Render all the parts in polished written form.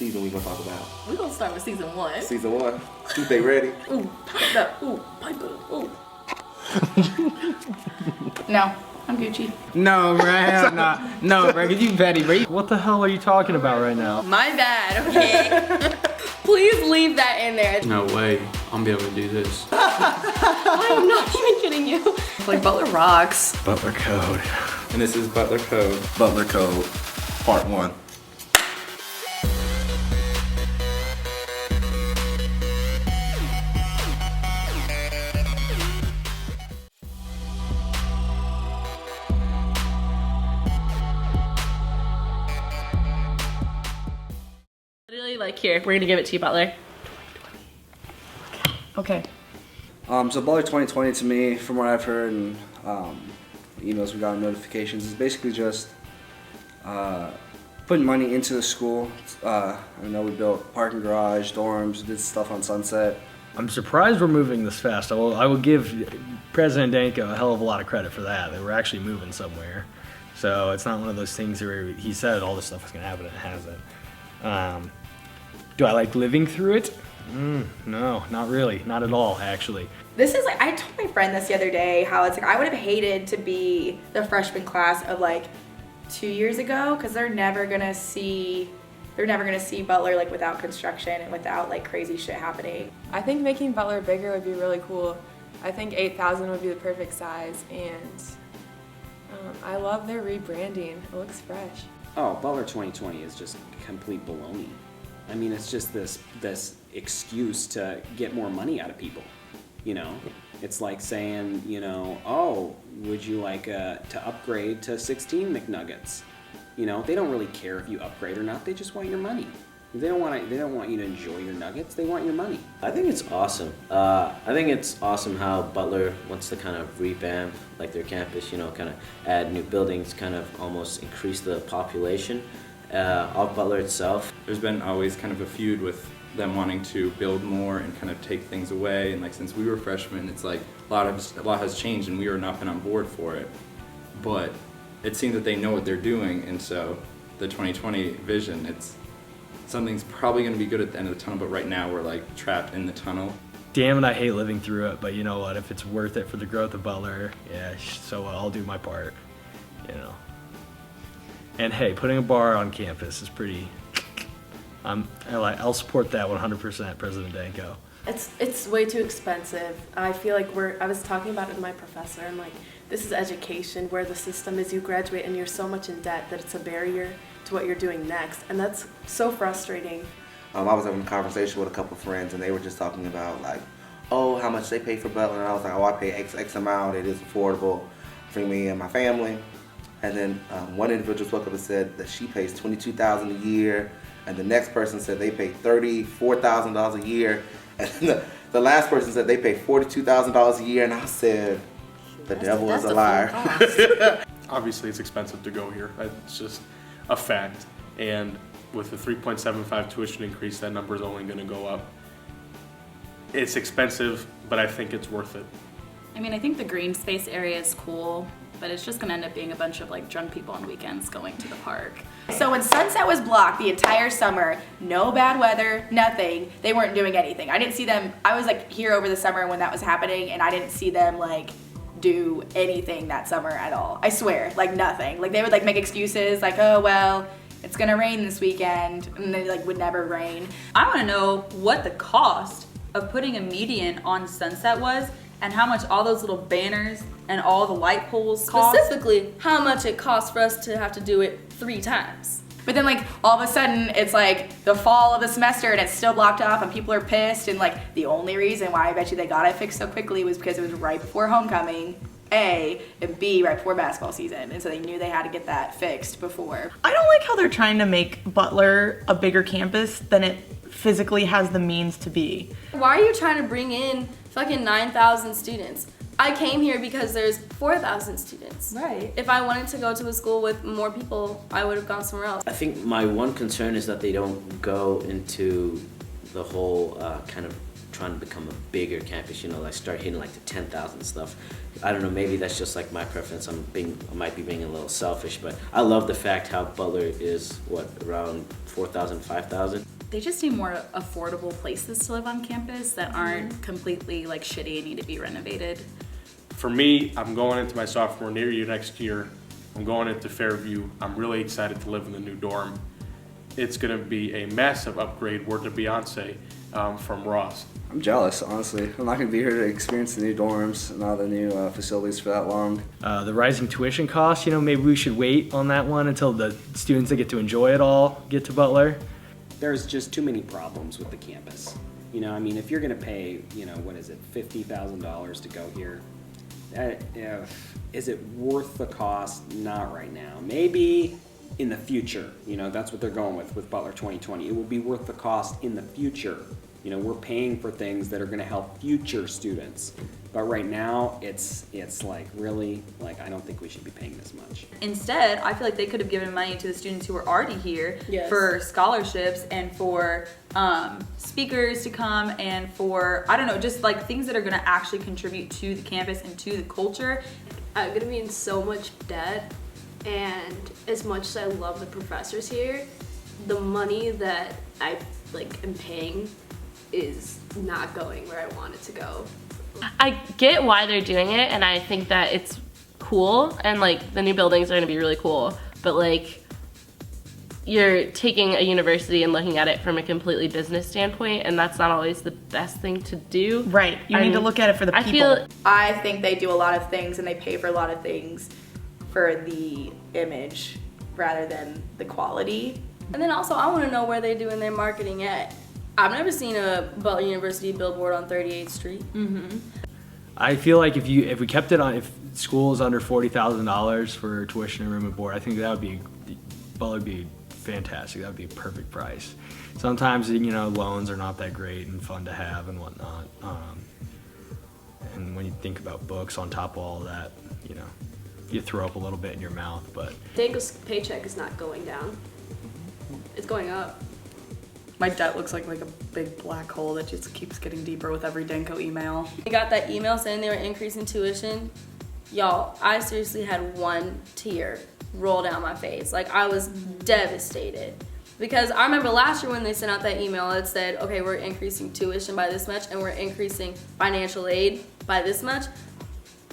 season we gonna talk about? We're gonna start with season 1. Season 1. You think ready? Ooh, pipe up. Ooh, pipe up. Ooh. No, I'm Gucci. No, Brad, I'm not. No, Brad, you petty, bro. What the hell are you talking about right now? My bad, okay? Please leave that in there. No way, I'm gonna be able to do this. I'm not even kidding you. Like Butler rocks. Butler Code. And this is Butler Code. Butler Code, Part 1. Literally, like, here, we're gonna give it to you, Butler. Okay. So Butler 2020 to me, from what I've heard and emails we got, notifications, is basically just putting money into the school. I know we built parking garage, dorms, did stuff on Sunset. I'm surprised we're moving this fast. I will give President Danko a hell of a lot of credit for that. That we're actually moving somewhere. So it's not one of those things where he said all this stuff was gonna happen and it hasn't. Do I like living through it? No, not really. Not at all, actually. This is like, I told my friend this the other day, how it's like, I would have hated to be the freshman class of like 2 years ago, because they're never gonna see Butler like without construction and without like crazy shit happening. I think making Butler bigger would be really cool. I think 8,000 would be the perfect size, and I love their rebranding. It looks fresh. Oh, Butler 2020 is just complete baloney. I mean, it's just this excuse to get more money out of people, you know? It's like saying, you know, oh, would you like to upgrade to 16 McNuggets? You know, they don't really care if you upgrade or not. They just want your money. They don't want you to enjoy your nuggets. They want your money. I think it's awesome. I think it's awesome how Butler wants to kind of revamp like their campus, you know, kind of add new buildings, kind of almost increase the population of Butler itself. There's been always kind of a feud with them wanting to build more and kind of take things away. And like since we were freshmen, it's like a lot has changed and we are not been on board for it. But it seems that they know what they're doing, and so the 2020 vision, something's probably going to be good at the end of the tunnel, but right now we're like trapped in the tunnel. Damn it, I hate living through it, but you know what? If it's worth it for the growth of Butler, yeah, so I'll do my part, you know. And hey, putting a bar on campus is pretty. I'll support that 100%, President Danko. It's way too expensive. I feel like I was talking about it with my professor, and like, this is education where the system is you graduate and you're so much in debt that it's a barrier to what you're doing next, and that's so frustrating. I was having a conversation with a couple of friends and they were just talking about like, oh, how much they pay for Butler, and I was like, oh, I pay X amount, it is affordable for me and my family. And then one individual spoke up and said that she pays $22,000 a year, and the next person said they pay $34,000 a year, and the last person said they pay $42,000 a year, and I said, the devil is a liar. Obviously, it's expensive to go here. It's just a fact. And with the 3.75 tuition increase, that number is only going to go up. It's expensive, but I think it's worth it. I mean, I think the green space area is cool, but it's just going to end up being a bunch of like drunk people on weekends going to the park. So when Sunset was blocked the entire summer, no bad weather, nothing, they weren't doing anything. I didn't see them, I was like here over the summer when that was happening, and I didn't see them like do anything that summer at all. I swear, like nothing. Like they would like make excuses like, oh well, it's gonna rain this weekend, and they like would never rain. I want to know what the cost of putting a median on Sunset was, and how much all those little banners and all the light poles cost. Specifically, how much it costs for us to have to do it 3 times. But then like all of a sudden it's like the fall of the semester and it's still blocked off and people are pissed, and like the only reason why I bet you they got it fixed so quickly was because it was right before homecoming, A, and B, right before basketball season, and so they knew they had to get that fixed before. I don't like how they're trying to make Butler a bigger campus than it physically has the means to be. Why are you trying to bring in fucking 9,000 students? I came here because there's 4,000 students. Right. If I wanted to go to a school with more people, I would have gone somewhere else. I think my one concern is that they don't go into the whole kind of trying to become a bigger campus, you know, like start hitting like the 10,000 stuff. I don't know, maybe that's just like my preference. I might be being a little selfish, but I love the fact how Butler is, what, around 4,000, 5,000? they just need more affordable places to live on campus that aren't completely like shitty and need to be renovated. For me, I'm going into my sophomore year next year. I'm going into Fairview. I'm really excited to live in the new dorm. It's gonna be a massive upgrade, word to Beyonce, from Ross. I'm jealous, honestly. I'm not gonna be here to experience the new dorms and all the new facilities for that long. The rising tuition costs, maybe we should wait on that one until the students that get to enjoy it all get to Butler. There's just too many problems with the campus. I mean, if you're gonna pay, what is it, $50,000 to go here, is it worth the cost? Not right now. Maybe in the future, that's what they're going with Butler 2020. It will be worth the cost in the future. We're paying for things that are gonna help future students. But right now, it's like really, like I don't think we should be paying this much. Instead, I feel like they could have given money to the students who were already here Yes. for scholarships and for speakers to come and for, I don't know, just like things that are gonna actually contribute to the campus and to the culture. I'm gonna be in so much debt, and as much as I love the professors here, the money that I am paying is not going where I want it to go. I get why they're doing it, and I think that it's cool, and the new buildings are gonna be really cool, but you're taking a university and looking at it from a completely business standpoint, and that's not always the best thing to do. Right, you need to look at it for the people. I think they do a lot of things and they pay for a lot of things for the image rather than the quality. And then also, I want to know where they're doing their marketing at. I've never seen a Butler University billboard on 38th Street. Mm-hmm. I feel like if we kept it on, if school is under $40,000 for tuition and room and board, I think Butler would be fantastic. That would be a perfect price. Sometimes loans are not that great and fun to have and whatnot. And when you think about books on top of all of that, you throw up a little bit in your mouth. But Danko's paycheck is not going down. It's going up. My debt looks like a big black hole that just keeps getting deeper with every Danko email. I got that email saying they were increasing tuition. Y'all, I seriously had one tear roll down my face. I was devastated. Because I remember last year when they sent out that email, it said, okay, we're increasing tuition by this much and we're increasing financial aid by this much.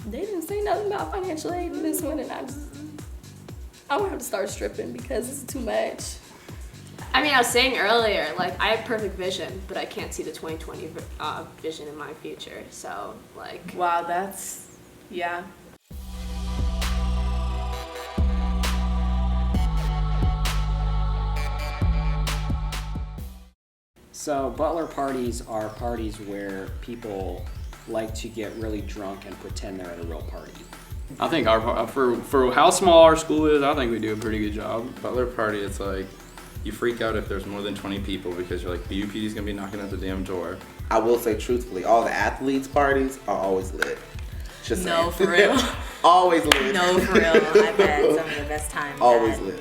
They didn't say nothing about financial aid in this one, and I would have to start stripping because it's too much. I mean, I was saying earlier, I have perfect vision, but I can't see the 2020 vision in my future. So, wow, that's, yeah. So Butler parties are parties where people like to get really drunk and pretend they're at a real party. I think for how small our school is, I think we do a pretty good job. Butler party, it's you freak out if there's more than 20 people because you're BUPD is gonna be knocking at the damn door. I will say truthfully, all the athletes' parties are always lit. Just no, saying. for real. Always lit. No, for real. I've had some of the best times. Always lit.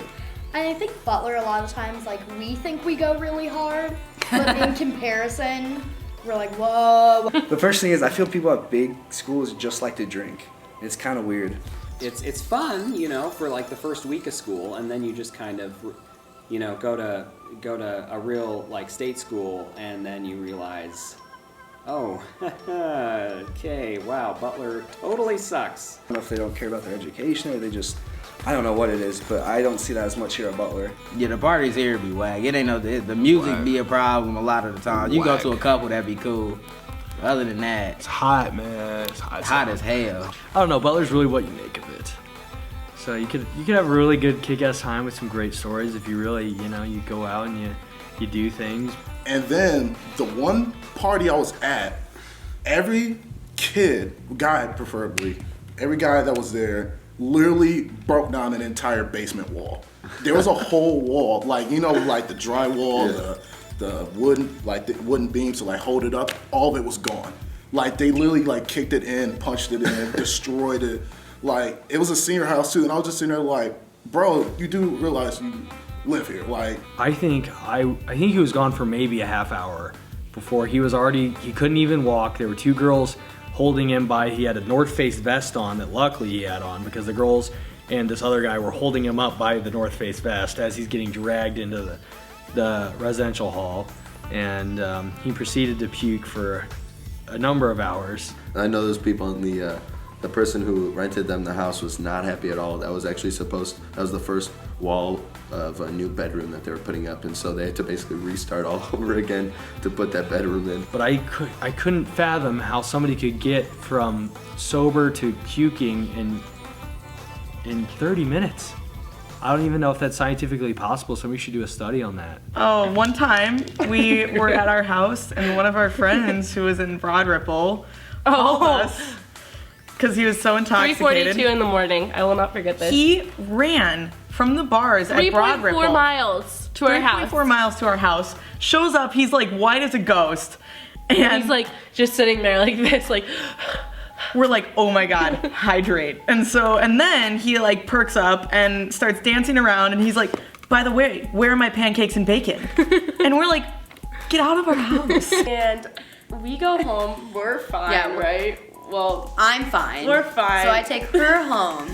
I think Butler, a lot of times, we think we go really hard, but in comparison, we're whoa. The first thing is, I feel people at big schools just like to drink. It's kind of weird. It's fun, for the first week of school, and then you just kind of, go to a real state school, and then you realize, oh, okay, wow, Butler totally sucks. I don't know if they don't care about their education or they just, I don't know what it is, but I don't see that as much here at Butler. Yeah, the parties here be whack. It ain't the music be a problem a lot of the time. You go to a couple that be cool. Other than that, it's hot, man. It's hot as hell. I don't know. Butler's really what you make of it. So you could have a really good kick-ass time with some great stories if you really, you go out and you do things. And then the one party I was at, every guy preferably, every guy that was there literally broke down an entire basement wall. There was a whole wall, the drywall, the wooden beams to hold it up, all of it was gone. They literally kicked it in, punched it in, destroyed it. It was a senior house too, and I was just sitting there bro, you do realize you live here. I think he was gone for maybe a half hour before he couldn't even walk. There were two girls holding him by, he had a North Face vest on that luckily he had on because the girls and this other guy were holding him up by the North Face vest as he's getting dragged into the residential hall, and he proceeded to puke for a number of hours. I know those people in the person who rented them the house was not happy at all. That was actually that was the first wall of a new bedroom that they were putting up, and so they had to basically restart all over again to put that bedroom in. But I couldn't fathom how somebody could get from sober to puking in 30 minutes. I don't even know if that's scientifically possible. Somebody should do a study on that. Oh, one time we were at our house and one of our friends who was in Broad Ripple called us because he was so intoxicated. 3:42 in the morning. I will not forget this. He ran from the bars at Broad Ripple. 3.4 miles to our house. 3.4 miles to our house. Shows up, he's like white as a ghost. And he's like just sitting there like this, like... We're like, oh my God, hydrate. And then he like perks up and starts dancing around and he's like, by the way, where are my pancakes and bacon? And we're like, get out of our house. And we go home, we're fine, Yeah, right? Well, I'm fine. We're fine. So I take her home.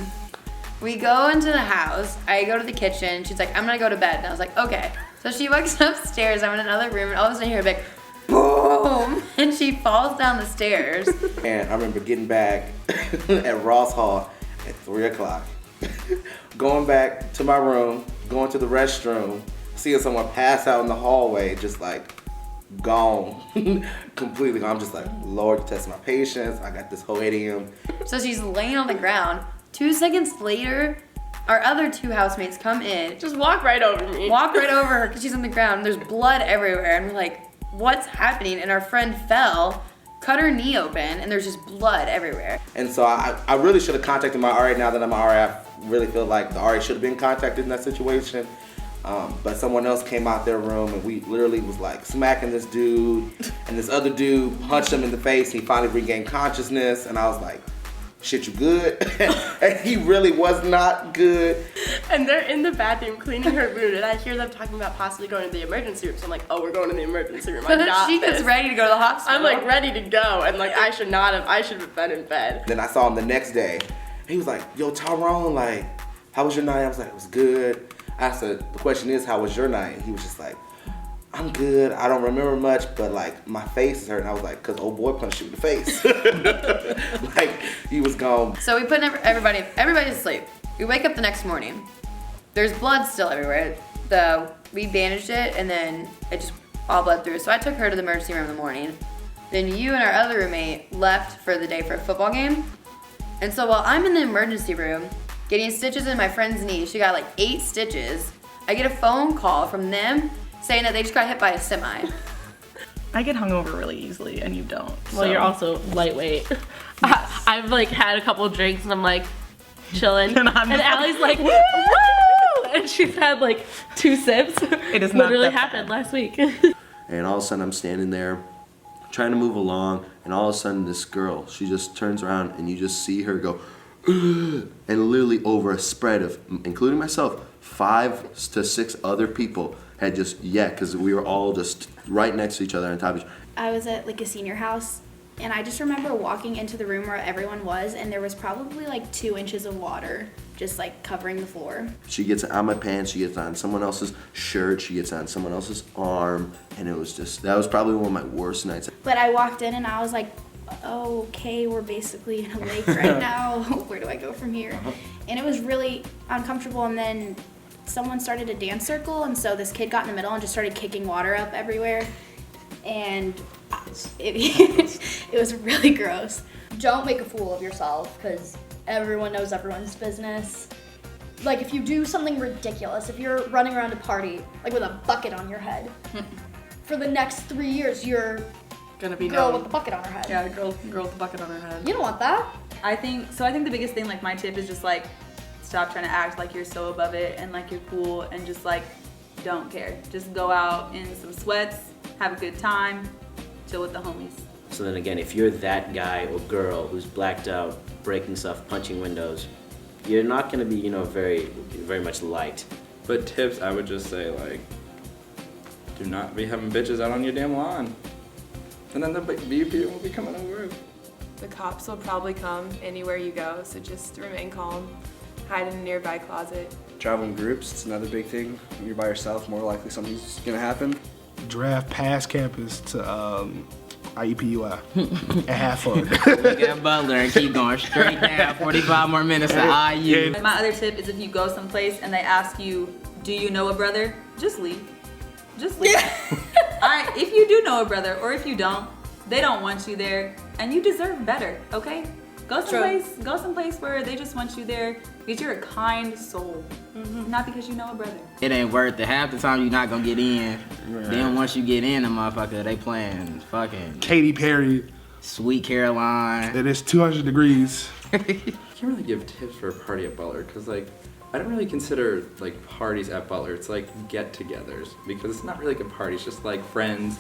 We go into the house. I go to the kitchen. She's like, I'm gonna go to bed. And I was like, okay. So she walks upstairs. I'm in another room, and all of a sudden I hear a big boom, and she falls down the stairs. And I remember getting back at Ross Hall at 3 o'clock, going back to my room, going to the restroom, seeing someone pass out in the hallway, just like gone, completely gone. I'm just like, Lord, test my patience. I got this whole idiom. So she's laying on the ground. 2 seconds later, our other two housemates come in. Just walk right over me. Walk right over her because she's on the ground. There's blood everywhere. And we're like, what's happening? And our friend fell, cut her knee open, and there's just blood everywhere. And so I really should have contacted my RA. Now that I'm an RA, I really feel like the RA should have been contacted in that situation. But someone else came out their room and we literally was like smacking this dude, and this other dude punched him in the face. He finally regained consciousness, and I was like, shit, you good? And he really was not good. And they're in the bathroom cleaning her wound, and I hear them talking about possibly going to the emergency room. So I'm like, oh, we're going to the emergency room. I got She this. gets ready to go to the hospital. I'm like ready to go, and like I should have been in bed. Then I saw him the next day. He was like, yo, Tyrone, like, how was your night? I was like, it was good. I said, the question is, how was your night? And he was just like, I'm good. I don't remember much, but like my face is hurting. I was like, cause old boy punched you in the face. Like he was gone. So we put everybody to sleep. We wake up the next morning. There's blood still everywhere. We bandaged it and then it just all bled through. So I took her to the emergency room in the morning. Then you and our other roommate left for the day for a football game. And so while I'm in the emergency room getting stitches in my friend's knee, she got like 8 stitches. I get a phone call from them saying that they just got hit by a semi. I get hungover really easily, and you don't. Well, you're also lightweight. I've like had a couple drinks, and I'm like chilling, and Allie's like, woo! And she's had like 2 sips. It is not literally that happened last week. And all of a sudden I'm standing there trying to move along, and all of a sudden this girl, she just turns around and you just see her go, and literally over a spread of, including myself, 5 to 6 other people had just, because we were all just right next to each other on top of each other. I was at like a senior house, and I just remember walking into the room where everyone was, and there was probably like 2 inches of water just like covering the floor. She gets on my pants, she gets on someone else's shirt, she gets on someone else's arm, and it was just, that was probably one of my worst nights. But I walked in and I was like, oh, okay, we're basically in a lake right now. Where do I go from here? And it was really uncomfortable, and then someone started a dance circle, and so this kid got in the middle and just started kicking water up everywhere, and it was really gross. Don't make a fool of yourself, because everyone knows everyone's business. Like, if you do something ridiculous, if you're running around a party like with a bucket on your head, for the next 3 years you're gonna be girl known. with the bucket on her head. Yeah, girl with the bucket on her head. You don't want that. I think the biggest thing, like my tip is just like, stop trying to act like you're so above it and like you're cool, and just like don't care. Just go out in some sweats, have a good time, chill with the homies. So then again, if you're that guy or girl who's blacked out, breaking stuff, punching windows, you're not going to be, very, very much liked. But tips, I would just say, like, do not be having bitches out on your damn lawn. And then the BUP will be coming over. The cops will probably come anywhere you go, so just remain calm. hide in a nearby closet. Travel in groups, it's another big thing. When you're by yourself, more likely something's gonna happen. Draft past campus to IUPUI and have fun. Look at Butler and keep going straight down. 45 more minutes to IU. My other tip is if you go someplace and they ask you, do you know a brother? Just leave. Just leave. If you do know a brother or if you don't, they don't want you there and you deserve better, okay? Go someplace where they just want you there because you're a kind soul, not because you know a brother. It ain't worth it. Half the time you're not gonna get in. Right. Then once you get in, the motherfucker, they playing fucking Katy Perry, Sweet Caroline. It is 200 degrees. I can't really give tips for a party at Butler because like I don't really consider like parties at Butler. It's like get-togethers because it's not really like a party. It's just like friends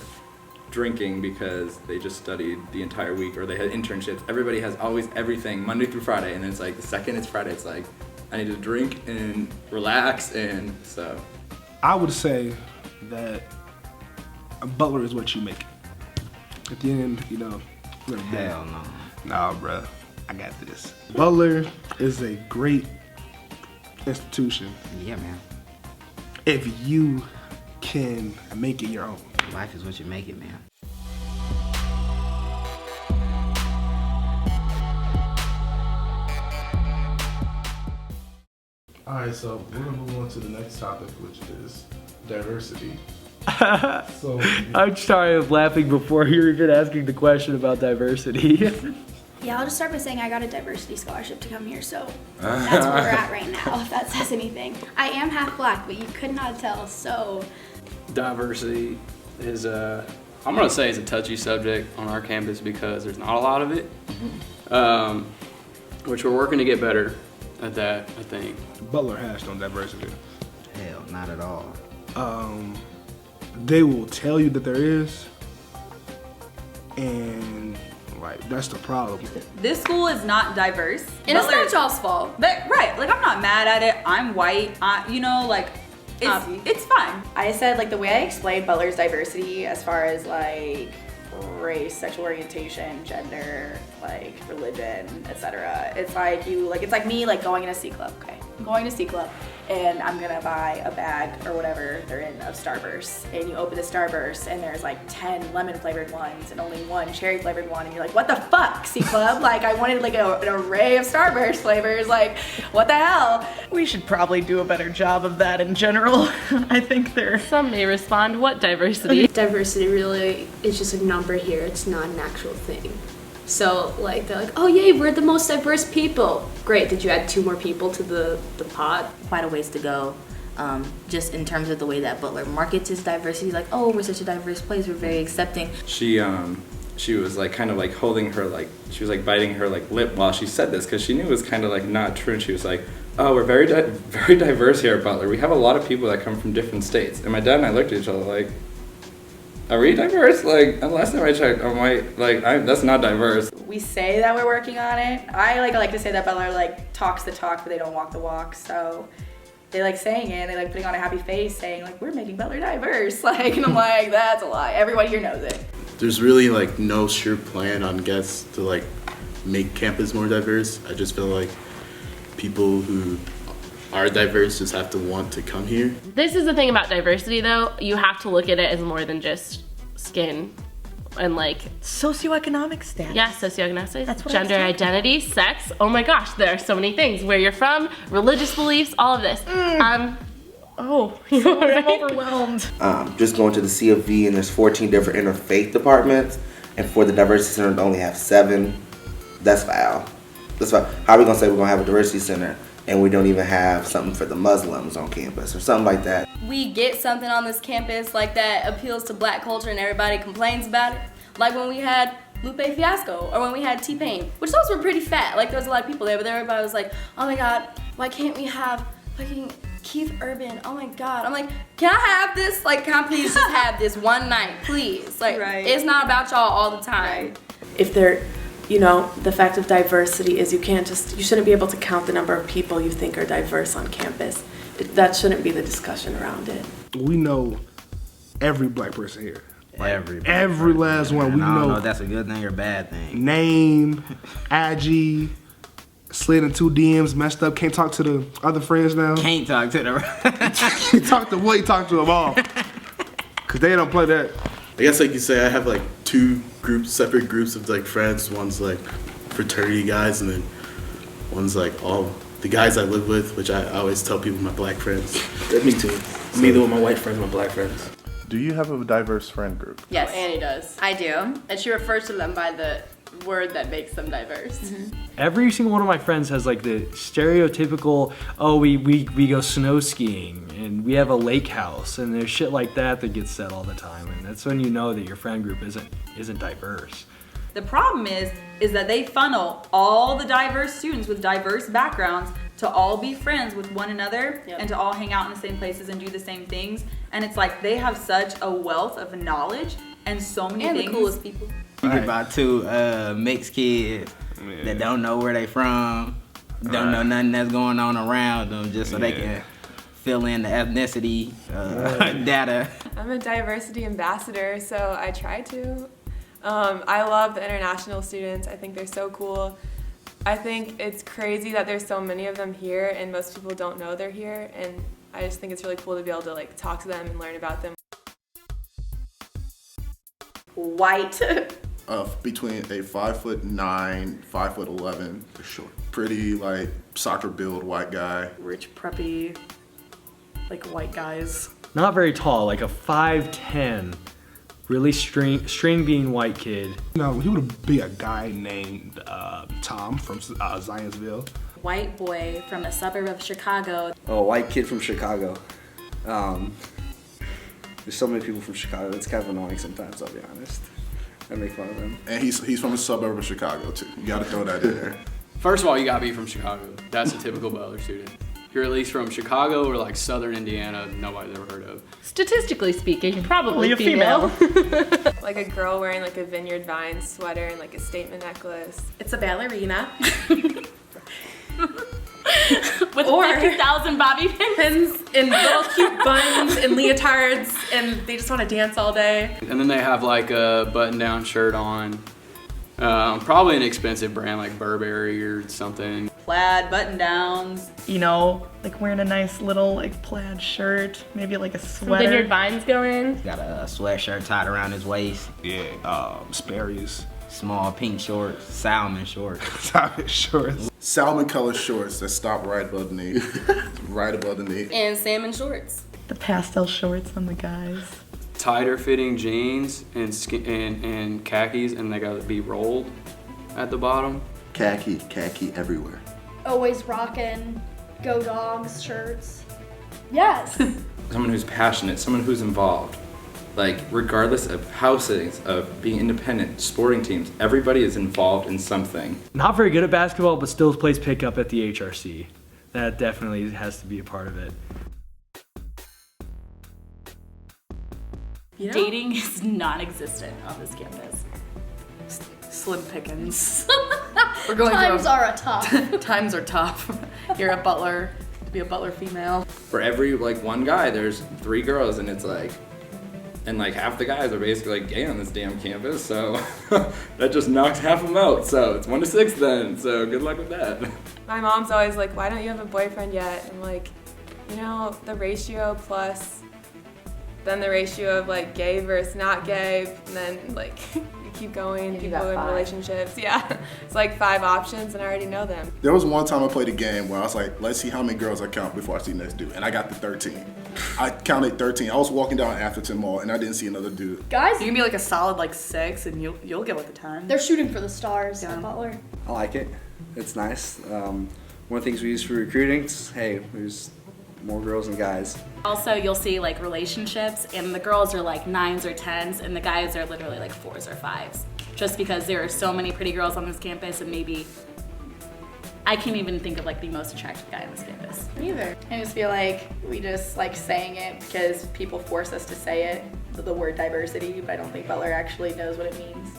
drinking because they just studied the entire week or they had internships. Everybody has always everything Monday through Friday, and then it's like the second it's Friday, it's like I need to drink and relax, and so. I would say that Butler is what you make it. At the end, you know, Hell no. Nah, bruh, I got this. Butler is a great institution. Yeah, man. If you can make it your own. Life is what you make it, man. All right, so we're gonna move on to the next topic, which is diversity. So I'm sorry, I was laughing before you were even asking the question about diversity. Yeah, I'll just start by saying I got a diversity scholarship to come here, so that's where we're at right now, if that says anything. I am half black, but you could not tell, so. Diversity is I'm gonna say it's a touchy subject on our campus because there's not a lot of it, which we're working to get better at that, I think. Butler has no diversity. Hell, not at all. They will tell you that there is, and like that's the problem. This school is not diverse. And it's not y'all's fault. Right, like I'm not mad at it. I'm white, you know, like it's fine. I said like the way I explained Butler's diversity as far as like race, sexual orientation, gender, like religion, etc. It's like it's like me like going in a C club, okay? I'm going to C club and I'm gonna buy a bag or whatever they're in of Starburst, and you open the Starburst and there's like 10 lemon flavored ones and only one cherry flavored one, and you're like, what the fuck, C club? Like I wanted like an array of Starburst flavors, like what the hell? We should probably do a better job of that in general. I think Some may respond, what diversity? Diversity really is just a number here. It's not an actual thing. So like they're like, oh yay, we're the most diverse people. Great, did you add 2 more people to the pod? Quite a ways to go. Just in terms of the way that Butler markets its diversity, like, oh, we're such a diverse place, we're very accepting. She was like kind of like holding her like she was like biting her like lip while she said this because she knew it was kind of like not true, and she was like, oh, we're very diverse here at Butler. We have a lot of people that come from different states. And my dad and I looked at each other like, are we diverse? Like, the last time I checked, I'm white. Like, that's not diverse. We say that we're working on it. I like to say that Butler like talks the talk, but they don't walk the walk. So they like saying it, they like putting on a happy face, saying like we're making Butler diverse. Like, and I'm like, that's a lie. Everybody here knows it. There's really like no sure plan on guess to like make campus more diverse. I just feel like people who are diverse just have to want to come here. This is the thing about diversity though, you have to look at it as more than just skin and like socioeconomic status. Yeah, socioeconomic status. That's what gender I was identity, sex. Oh my gosh, there are so many things. Where you're from, religious beliefs, all of this. I'm overwhelmed. Just going to the C of V and there's 14 different interfaith departments, and for the diversity center to only have 7, that's foul. That's foul. How are we gonna say we're gonna have a diversity center and we don't even have something for the Muslims on campus or something like that? We get something on this campus like that appeals to black culture and everybody complains about it. Like when we had Lupe Fiasco or when we had T-Pain, which those were pretty fat. Like there was a lot of people there, but everybody was like, oh my God, why can't we have fucking Keith Urban? Oh my God. I'm like, can I have this? Like, can I please just have this one night, please? Like, It's not about y'all all the time. If they're, you know, the fact of diversity is you shouldn't be able to count the number of people you think are diverse on campus. That shouldn't be the discussion around it. We know every black person here. Every last one. We I don't know if that's a good thing or a bad thing. Name, IG, slid into DMs, messed up, can't talk to the other friends now. Can't talk to them. He talked to what? He talked to them all. Cause they don't play that. I guess like you say, I have like two separate groups of like friends. One's like fraternity guys, and then one's like all the guys I live with, which I always tell people my black friends. Me too. I'm either with my white friends or my black friends. Do you have a diverse friend group? Yes. Annie does. I do. And she refers to them by the word that makes them diverse. Every single one of my friends has like the stereotypical, oh, we go snow skiing and we have a lake house, and there's shit like that that gets said all the time, and that's when you know that your friend group isn't diverse. The problem is that they funnel all the diverse students with diverse backgrounds to all be friends with one another and to all hang out in the same places and do the same things. And it's like they have such a wealth of knowledge and so many things. The coolest people. You get about two mixed kids that don't know where they from, don't know nothing that's going on around them, just so they can fill in the ethnicity data. I'm a diversity ambassador, so I try to. I love the international students. I think they're so cool. I think it's crazy that there's so many of them here and most people don't know they're here, and I just think it's really cool to be able to like talk to them and learn about them. White. Between a 5'9", 5'11", short, pretty like soccer build white guy. Rich preppy, like white guys. Not very tall, like a 5'10", really string bean white kid. No, he would be a guy named Tom from Zionsville. White boy from a suburb of Chicago. Oh, white kid from Chicago. There's so many people from Chicago. It's kind of annoying sometimes, I'll be honest. I make fun of them. And he's from a suburb of Chicago too. You gotta throw that in there. First of all, you gotta be from Chicago. That's a typical Butler student. If you're at least from Chicago or like Southern Indiana, nobody's ever heard of. Statistically speaking, probably a female. Like a girl wearing like a Vineyard Vines sweater and like a statement necklace. It's a ballerina. With 50,000 bobby pins and little cute buns and leotards, and they just want to dance all day. And then they have like a button-down shirt on. Probably an expensive brand like Burberry or something. Plaid button-downs. You know, like wearing a nice little like plaid shirt, maybe like a sweater. Vineyard Vines going. Got a sweatshirt tied around his waist. Yeah, Sperry's. Small pink shorts, salmon shorts. Salmon shorts. Salmon colored shorts that stop right above the knee. Right above the knee. And salmon shorts. The pastel shorts on the guys. Tighter fitting jeans and khakis, and they gotta be rolled at the bottom. Khaki everywhere. Always rocking Go Dogs shirts. Yes. Someone who's passionate, someone who's involved. Like, regardless of housings, of being independent, sporting teams, everybody is involved in something. Not very good at basketball, but still plays pickup at the HRC. That definitely has to be a part of it. You know, dating is non-existent on this campus. Slim pickings. We're going times are tough. Times are tough. You're a Butler, to be a Butler female. For every, like, one guy, there's 3 girls, and it's like, and like half the guys are basically like gay on this damn campus, so that just knocks half them out. So it's 1 to 6 then, so good luck with that. My mom's always like, why don't you have a boyfriend yet? I'm like, you know, the ratio plus then the ratio of like gay versus not gay, and then like you keep going, people in relationships. Yeah, it's like 5 options and I already know them. There was one time I played a game where I was like, let's see how many girls I count before I see next dude, and I got to 13. I counted 13. I was walking down Atherton Mall and I didn't see another dude. Guys, you can be like a solid like 6 and you'll get with the time. They're shooting for the stars at Butler. I like it. It's nice. One of the things we use for recruiting is, hey, there's more girls than guys. Also, you'll see like relationships, and the girls are like 9s or 10s, and the guys are literally like 4s or 5s. Just because there are so many pretty girls on this campus, and maybe I can't even think of like the most attractive guy on this campus. Neither. I just feel like we just like saying it because people force us to say it, the word diversity, but I don't think Butler actually knows what it means.